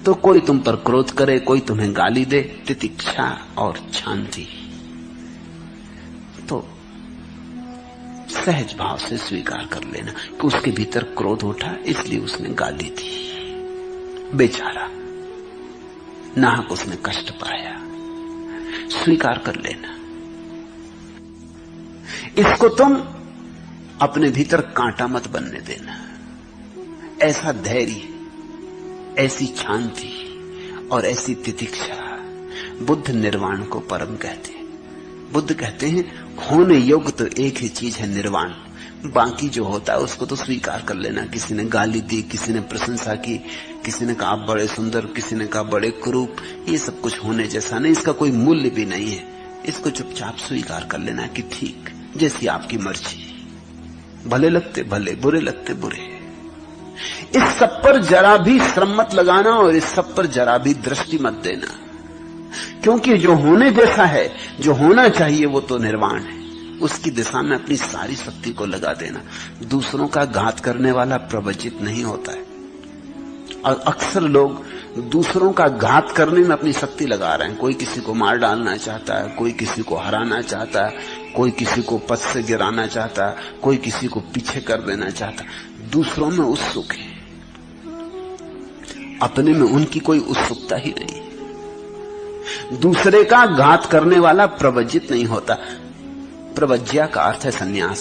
तो कोई तुम पर क्रोध करे, कोई तुम्हें गाली दे, तितिक्षा और शांति, तो सहज भाव से स्वीकार कर लेना कि उसके भीतर क्रोध उठा, इसलिए उसने गाली दी, बेचारा नाहक उसने कष्ट पाया, स्वीकार कर लेना। इसको तुम अपने भीतर कांटा मत बनने देना। ऐसा धैर्य, ऐसी शांति और ऐसी तितिक्षा बुद्ध निर्वाण को परम कहते हैं। बुद्ध कहते हैं होने योग्य तो एक ही चीज है, निर्वाण। बाकी जो होता है उसको तो स्वीकार कर लेना। किसी ने गाली दी, किसी ने प्रशंसा की, किसी ने कहा आप बड़े सुंदर, किसी ने कहा बड़े कुरूप, ये सब कुछ होने जैसा नहीं, इसका कोई मूल्य भी नहीं है। इसको चुपचाप स्वीकार कर लेना कि ठीक, जैसी आपकी मर्जी, भले लगते भले, बुरे लगते बुरे। इस सब पर जरा भी श्रम मत लगाना और इस सब पर जरा भी दृष्टि मत देना, क्योंकि जो होने जैसा है, जो होना चाहिए, वो तो निर्वाण है। उसकी दिशा में अपनी सारी शक्ति को लगा देना। दूसरों का घात करने वाला प्रवचित नहीं होता है, और अक्सर लोग दूसरों का घात करने में अपनी शक्ति लगा रहे हैं। कोई किसी को मार डालना चाहता है, कोई किसी को हराना चाहता है, कोई किसी को पद से गिराना चाहता है, कोई किसी को पीछे कर देना चाहता है। दूसरों में उत्सुक है, अपने में उनकी कोई उत्सुकता ही नहीं। दूसरे का घात करने वाला प्रवज्जित नहीं होता। प्रवज्या का अर्थ है सन्यास।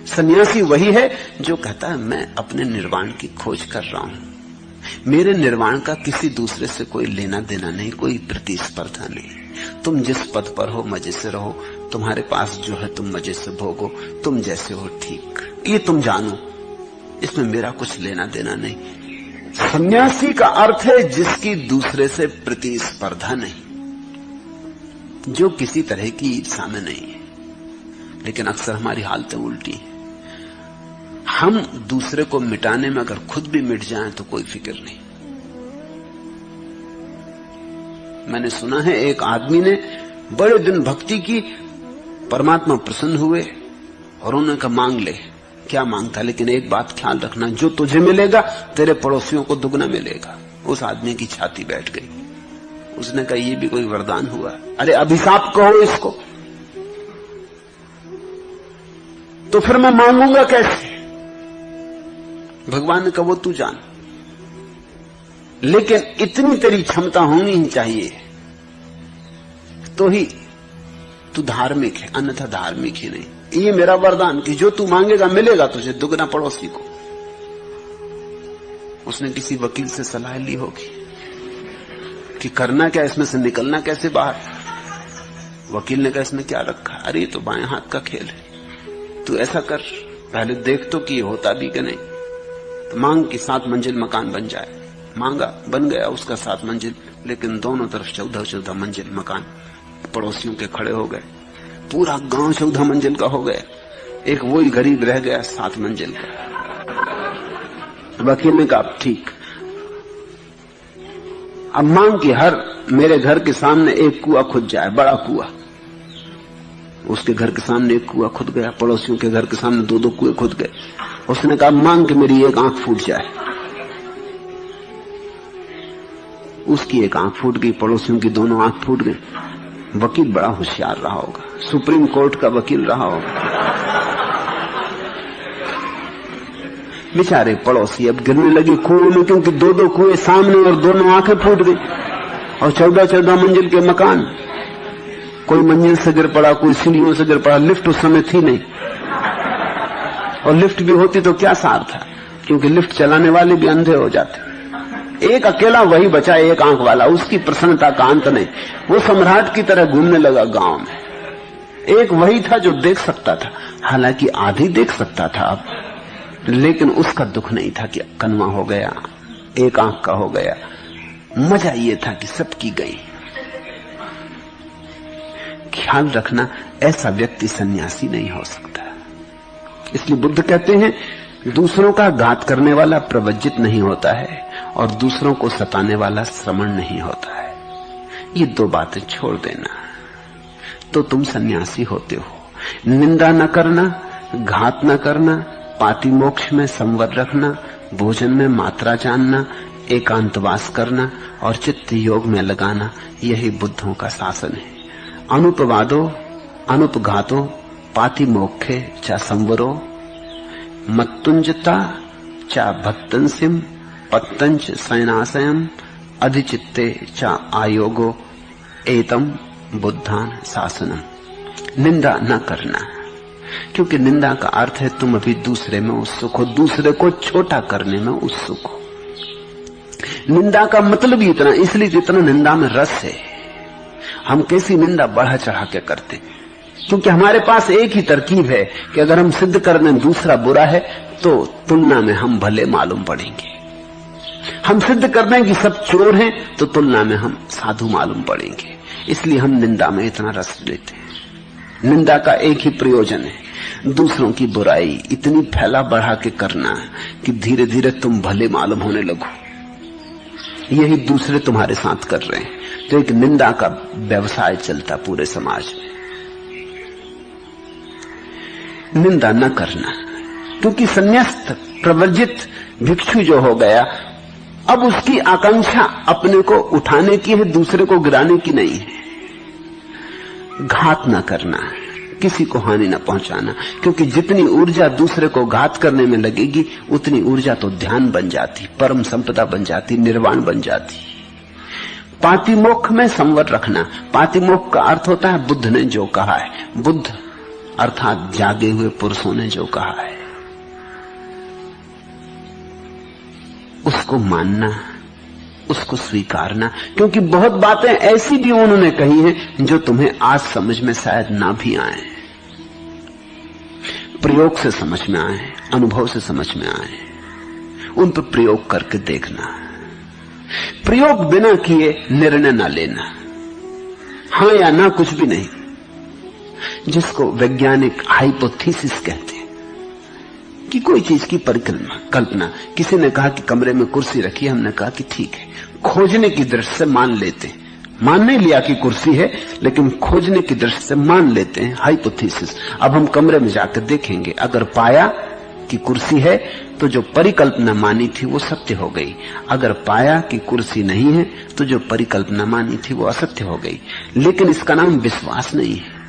सन्यासी वही है जो कहता है मैं अपने निर्वाण की खोज कर रहा हूं, मेरे निर्वाण का किसी दूसरे से कोई लेना देना नहीं, कोई प्रतिस्पर्धा नहीं। तुम जिस पद पर हो मजे से रहो, तुम्हारे पास जो है तुम मजे से भोगो, तुम जैसे हो ठीक, ये तुम जानो, इसमें मेरा कुछ लेना देना नहीं। सन्यासी का अर्थ है जिसकी दूसरे से प्रतिस्पर्धा नहीं, जो किसी तरह की ईर्षा में नहीं है। लेकिन अक्सर हमारी हालतें उल्टी हैं। हम दूसरे को मिटाने में अगर खुद भी मिट जाएं तो कोई फिक्र नहीं। मैंने सुना है एक आदमी ने बड़े दिन भक्ति की, परमात्मा प्रसन्न हुए और उन्होंने कहा मांग ले। क्या मांगता, लेकिन एक बात ख्याल रखना, जो तुझे मिलेगा तेरे पड़ोसियों को दुगना मिलेगा। उस आदमी की छाती बैठ गई। उसने कहा ये भी कोई वरदान हुआ? अरे अभिशाप कहो इसको, तो फिर मैं मांगूंगा कैसे? भगवान ने कहा वो तू जान, लेकिन इतनी तेरी क्षमता होनी ही चाहिए तो ही तू धार्मिक है, अन्यथा धार्मिक ही नहीं। ये मेरा वरदान कि जो तू मांगेगा मिलेगा तुझे दुगना पड़ोसी को। उसने किसी वकील से सलाह ली होगी कि करना क्या, इसमें से निकलना कैसे बाहर। वकील ने कहा इसमें क्या रखा? अरे ये तो बाएं हाथ का खेल है, तू ऐसा कर, पहले देख तो कि होता भी कि नहीं। तो मांग कि 7 मंजिल मकान बन जाए। मांगा, बन गया उसका 7 मंजिल, लेकिन दोनों तरफ 14-14 मंजिल मकान पड़ोसियों के खड़े हो गए। पूरा गांव 14 मंजिल का हो गया, एक वही गरीब रह गया 7 मंजिल का। वकील ने कहा ठीक, अब मांग कि हर मेरे घर के सामने एक कुआं खुद जाए, बड़ा कुआं। उसके घर के सामने एक कुआं खुद गया, पड़ोसियों के घर के सामने 2-2 कुएं खुद गए। उसने कहा मांग कि मेरी एक आंख फूट जाए। उसकी एक आंख फूट गई, पड़ोसियों की दोनों आंख फूट गई। वकील बड़ा होशियार रहा होगा, सुप्रीम कोर्ट का वकील रहा होगा। बेचारे पड़ोसी अब गिरने लगे कुएं में, क्योंकि 2-2 कुएं सामने और दोनों आंखें फूट गई, और 14-14 मंजिल के मकान। कोई मंजिल से गिर पड़ा, कोई सीढ़ियों से गिर पड़ा। लिफ्ट उस समय थी नहीं, और लिफ्ट भी होती तो क्या सार था, क्योंकि लिफ्ट चलाने वाले भी अंधे हो जाते। एक अकेला वही बचा, एक आंख वाला, उसकी प्रसन्नता का अंत नहीं। वो सम्राट की तरह घूमने लगा गांव में। एक वही था जो देख सकता था, हालांकि आधी देख सकता था अब, लेकिन उसका दुख नहीं था कि कन्वा हो गया, एक आंख का हो गया। मजा ये था कि सबकी गई। ख्याल रखना, ऐसा व्यक्ति सन्यासी नहीं हो सकता। इसलिए बुद्ध कहते हैं दूसरों का घात करने वाला प्रवज्जित नहीं होता है, और दूसरों को सताने वाला श्रमण नहीं होता है। ये 2 बातें छोड़ देना तो तुम सन्यासी होते हो। निंदा न करना, घात न करना, पाति मोक्ष में संवर रखना, भोजन में मात्रा जानना, एकांतवास करना और चित्त योग में लगाना, यही बुद्धों का शासन है। अनुपवादो अनुपघातो पाति मोक्षे चा संवरो मत्तुंजता चा भक्तंसिम पत्तंच सैनाशयम अधिचित्ते चा आयोगो एतम बुद्धान शासनम। निंदा न करना, क्योंकि निंदा का अर्थ है तुम अभी दूसरे में उत्सुक हो, दूसरे को छोटा करने में उत्सुक हो। निंदा का मतलब ही इतना, इसलिए जितना निंदा में रस है। हम कैसी निंदा बढ़ा चढ़ा के करते, क्योंकि हमारे पास एक ही तरकीब है कि अगर हम सिद्ध करने दूसरा बुरा है तो तुलना में हम भले मालूम पड़ेंगे। हम सिद्ध करते हैं कि सब चोर हैं तो तुलना में हम साधु मालूम पड़ेंगे। इसलिए हम निंदा में इतना रस लेते हैं। निंदा का एक ही प्रयोजन है, दूसरों की बुराई इतनी फैला बढ़ा के करना कि धीरे धीरे तुम भले मालूम होने लगो। यही दूसरे तुम्हारे साथ कर रहे हैं। तो एक निंदा का व्यवसाय चलता पूरे समाज में। निंदा न करना, क्योंकि संन्यास्त प्रवर्जित भिक्षु जो हो गया, अब उसकी आकांक्षा अपने को उठाने की है, दूसरे को गिराने की नहीं है। घात न करना, किसी को हानि न पहुंचाना, क्योंकि जितनी ऊर्जा दूसरे को घात करने में लगेगी उतनी ऊर्जा तो ध्यान बन जाती, परम संपदा बन जाती, निर्वाण बन जाती। पातिमोक्ष में संवर रखना। पातिमोक्ष का अर्थ होता है बुद्ध ने जो कहा है। बुद्ध अर्थात जागे हुए पुरुषों ने जो कहा है उसको मानना, उसको स्वीकारना, क्योंकि बहुत बातें ऐसी भी उन्होंने कही हैं जो तुम्हें आज समझ में शायद ना भी आए, प्रयोग से समझ में आए, अनुभव से समझ में आए। उन पर प्रयोग करके देखना। प्रयोग बिना किए निर्णय ना लेना, हां या ना कुछ भी नहीं, जिसको वैज्ञानिक हाइपोथेसिस कहते हैं कि कोई चीज की परिकल्पना। किसी ने कहा कि कमरे में कुर्सी रखी, हमने कहा कि ठीक है, खोजने की दृष्टि से मान लेते हैं। मान नहीं लिया कि कुर्सी है, लेकिन खोजने की दृष्टि से मान लेते हैं, हाइपोथेसिस। अब हम कमरे में जाकर देखेंगे, अगर पाया कि कुर्सी है तो जो परिकल्पना मानी थी वो सत्य हो गई, अगर पाया कि कुर्सी नहीं है तो जो परिकल्पना मानी थी वो असत्य हो गई। लेकिन इसका नाम विश्वास नहीं है।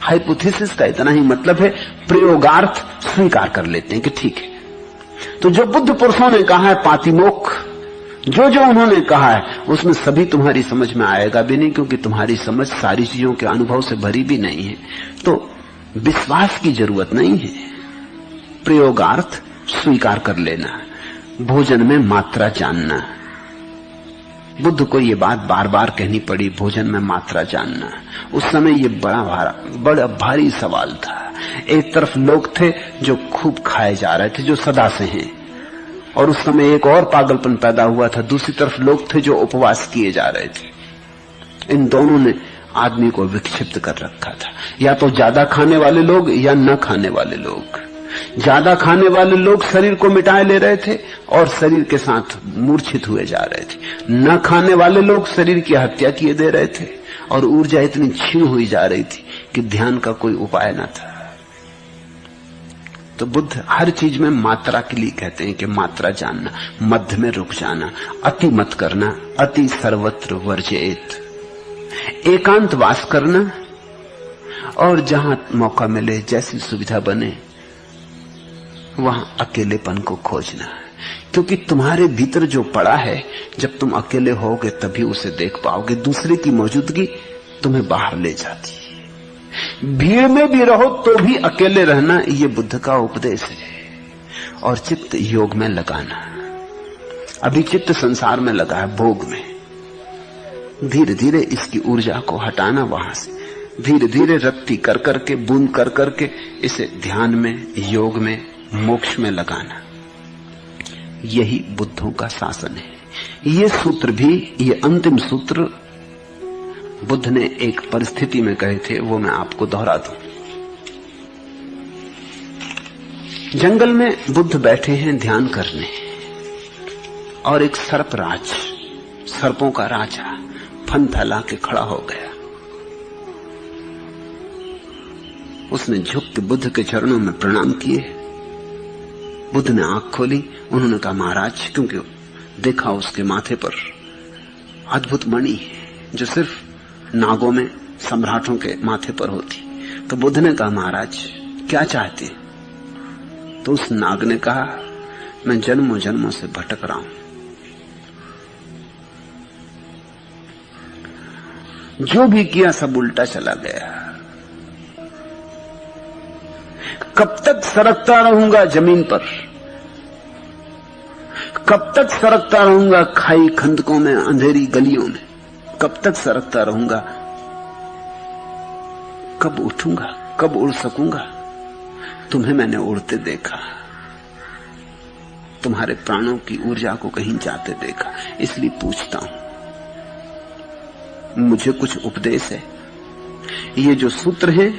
हाइपोथेसिस का इतना ही मतलब है प्रयोगार्थ स्वीकार कर लेते हैं कि ठीक है। तो जो बुद्ध पुरुषों ने कहा है पातिमोक्ष, जो जो उन्होंने कहा है उसमें सभी तुम्हारी समझ में आएगा भी नहीं, क्योंकि तुम्हारी समझ सारी चीजों के अनुभव से भरी भी नहीं है। तो विश्वास की जरूरत नहीं है, प्रयोगार्थ स्वीकार कर लेना। भोजन में मात्रा जानना, बुद्ध को ये बात बार बार कहनी पड़ी, भोजन में मात्रा जानना। उस समय ये बड़ा भारी सवाल था। एक तरफ लोग थे जो खूब खाए जा रहे थे, जो सदा से हैं, और उस समय एक और पागलपन पैदा हुआ था, दूसरी तरफ लोग थे जो उपवास किए जा रहे थे। इन दोनों ने आदमी को विक्षिप्त कर रखा था। या तो ज्यादा खाने वाले लोग या न खाने वाले लोग। ज्यादा खाने वाले लोग शरीर को मिटाए ले रहे थे और शरीर के साथ मूर्छित हुए जा रहे थे। न खाने वाले लोग शरीर की हत्या किए दे रहे थे और ऊर्जा इतनी क्षीण हुई जा रही थी कि ध्यान का कोई उपाय न था। तो बुद्ध हर चीज में मात्रा के लिए कहते हैं कि मात्रा जानना, मध्य में रुक जाना, अति मत करना, अति सर्वत्र वर्जेत, एकांत वास करना, और जहां मौका मिले, जैसी सुविधा बने, वहां अकेलेपन को खोजना। क्योंकि तुम्हारे भीतर जो पड़ा है, जब तुम अकेले होगे तभी उसे देख पाओगे। दूसरे की मौजूदगी तुम्हें बाहर ले जाती है। भीड़ में भी रहो तो भी अकेले रहना, ये बुद्ध का उपदेश है। और चित्त योग में लगाना। अभी चित्त संसार में लगा है, भोग में। धीरे धीरे इसकी ऊर्जा को हटाना वहां से, धीरे धीरे रत्ती कर करके, बूंद कर करके इसे ध्यान में, योग में, मोक्ष में लगाना। यही बुद्धों का शासन है। ये सूत्र भी, ये अंतिम सूत्र बुद्ध ने एक परिस्थिति में कहे थे, वो मैं आपको दोहरा दूं। जंगल में बुद्ध बैठे हैं ध्यान करने, और एक सर्पराज, सर्पों का राजा फन फैला के खड़ा हो गया। उसने झुक के बुद्ध के चरणों में प्रणाम किए। बुद्ध ने आंख खोली। उन्होंने कहा, महाराज, क्योंकि देखा उसके माथे पर अद्भुत मणि जो सिर्फ नागों में, सम्राटों के माथे पर होती। तो बुद्ध ने कहा, महाराज क्या चाहते? तो उस नाग ने कहा, मैं जन्मों जन्मों से भटक रहा हूं, जो भी किया सब उल्टा चला गया। कब तक सरकता रहूंगा जमीन पर? कब तक सरकता रहूंगा खाई खंदकों में, अंधेरी गलियों में? कब तक सरकता रहूंगा? कब उठूंगा? कब उड़ सकूंगा? तुम्हें मैंने उड़ते देखा, तुम्हारे प्राणों की ऊर्जा को कहीं जाते देखा, इसलिए पूछता हूं, मुझे कुछ उपदेश है? ये जो सूत्र है,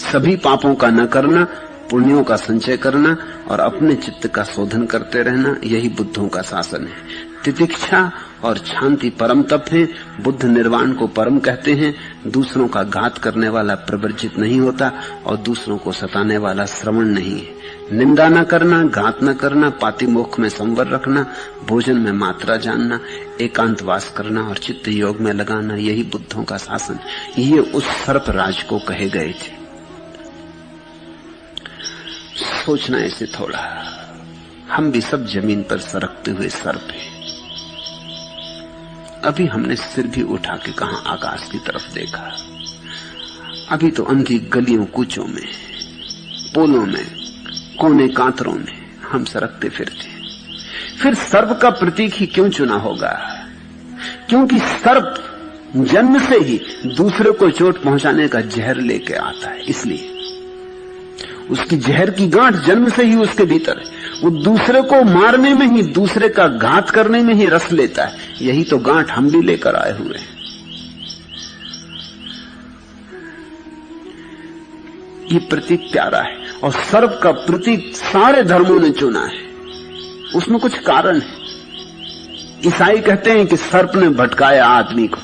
सभी पापों का न करना, पुण्यों का संचय करना और अपने चित्त का शोधन करते रहना, यही बुद्धों का शासन है। तितिक्षा और शांति परम तप है। बुद्ध निर्वाण को परम कहते हैं। दूसरों का घात करने वाला प्रवर्जित नहीं होता और दूसरों को सताने वाला श्रवण नहीं है। निंदा न करना, घात न करना, पातिमोक्ष में संवर रखना, भोजन में मात्रा जानना, एकांतवास करना और चित्त योग में लगाना, यही बुद्धों का शासन। ये उस सर्प राज को कहे गए थे। सोचना ऐसे थोड़ा, हम भी सब जमीन पर सरकते हुए सर्प हैं। अभी हमने सिर भी उठा के कहां आकाश की तरफ देखा। अभी तो अंधी गलियों कूचों में, पोलों में, कोने कांतरों में हम सरकते फिरते। फिर सर्प का प्रतीक ही क्यों चुना होगा? क्योंकि सर्प जन्म से ही दूसरे को चोट पहुंचाने का जहर लेके आता है, इसलिए उसकी जहर की गांठ जन्म से ही उसके भीतर है। वो दूसरे को मारने में ही, दूसरे का घात करने में ही रस लेता है। यही तो गांठ हम भी लेकर आए हुए हैं। ये प्रतीक प्यारा है और सर्प का प्रतीक सारे धर्मों ने चुना है। उसमें कुछ कारण है। ईसाई कहते हैं कि सर्प ने भटकाया आदमी को,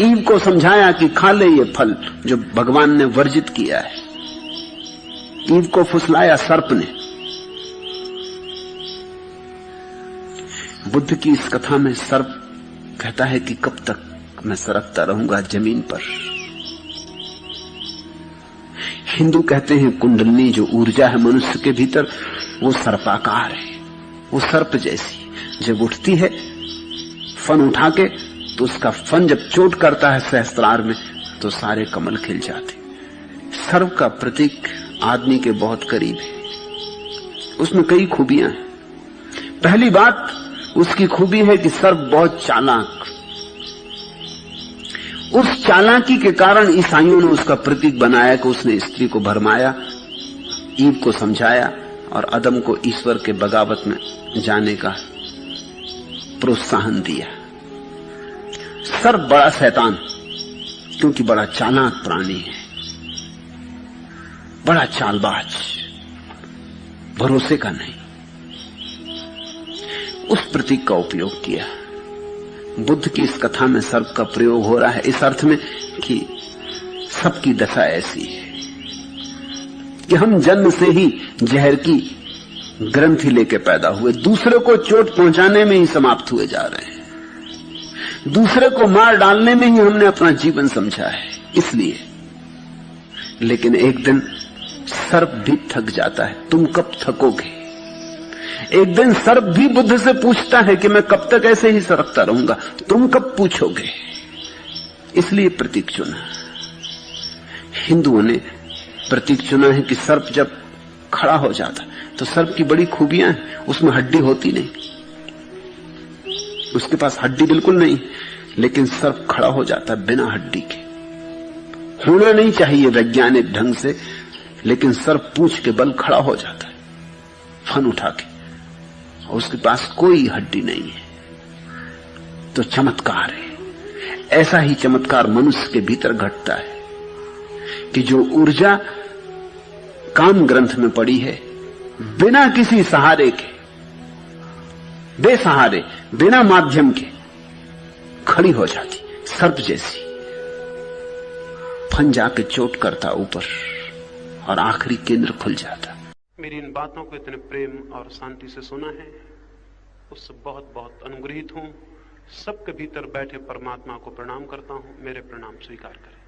ईव को समझाया कि खा ले ये फल जो भगवान ने वर्जित किया है। ईव को फुसलाया सर्प ने। बुद्ध की इस कथा में सर्प कहता है कि कब तक मैं सरकता रहूंगा जमीन पर। हिंदू कहते हैं कुंडलनी जो ऊर्जा है मनुष्य के भीतर, वो सर्पाकार है। वो सर्प जैसी जब उठती है फन उठा के, तो उसका फन जब चोट करता है सहस्त्रार में, तो सारे कमल खिल जाते। सर्प का प्रतीक आदमी के बहुत करीब है। उसमें कई खूबियां हैं। पहली बात उसकी खूबी है कि सर्प बहुत चालाक। उस चालाकी के कारण ईसाइयों ने उसका प्रतीक बनाया कि उसने स्त्री को भरमाया, ईव को समझाया और अदम को ईश्वर के बगावत में जाने का प्रोत्साहन दिया। सर्प बड़ा शैतान, क्योंकि बड़ा चालाक प्राणी है, बड़ा चालबाज, भरोसे का नहीं। उस प्रतीक का उपयोग किया। बुद्ध की इस कथा में सर्प का प्रयोग हो रहा है इस अर्थ में कि सबकी दशा ऐसी है कि हम जन्म से ही जहर की ग्रंथि लेके पैदा हुए, दूसरे को चोट पहुंचाने में ही समाप्त हुए जा रहे हैं। दूसरे को मार डालने में ही हमने अपना जीवन समझा है। इसलिए लेकिन एक दिन सर्प भी थक जाता है। तुम कब थकोगे? एक दिन सर्प भी बुद्ध से पूछता है कि मैं कब तक ऐसे ही सरकता रहूंगा, तुम कब पूछोगे? इसलिए प्रतीक चुना। हिंदुओं ने प्रतीक चुना है कि सर्प जब खड़ा हो जाता, तो सर्प की बड़ी खूबियां हैं। उसमें हड्डी होती नहीं, उसके पास हड्डी बिल्कुल नहीं, लेकिन सर्प खड़ा हो जाता बिना हड्डी के। होना नहीं चाहिए वैज्ञानिक ढंग से, लेकिन सर्प पूंछ के बल खड़ा हो जाता है फन उठा के, और उसके पास कोई हड्डी नहीं है। तो चमत्कार है। ऐसा ही चमत्कार मनुष्य के भीतर घटता है कि जो ऊर्जा काम ग्रंथ में पड़ी है, बिना किसी सहारे के, बेसहारे, बिना माध्यम के खड़ी हो जाती, सर्प जैसी। फन जाके चोट करता ऊपर और आखिरी केंद्र खुल जाता। मेरी इन बातों को इतने प्रेम और शांति से सुना है, उससे बहुत बहुत अनुग्रहित हूं। सबके भीतर बैठे परमात्मा को प्रणाम करता हूं। मेरे प्रणाम स्वीकार करें।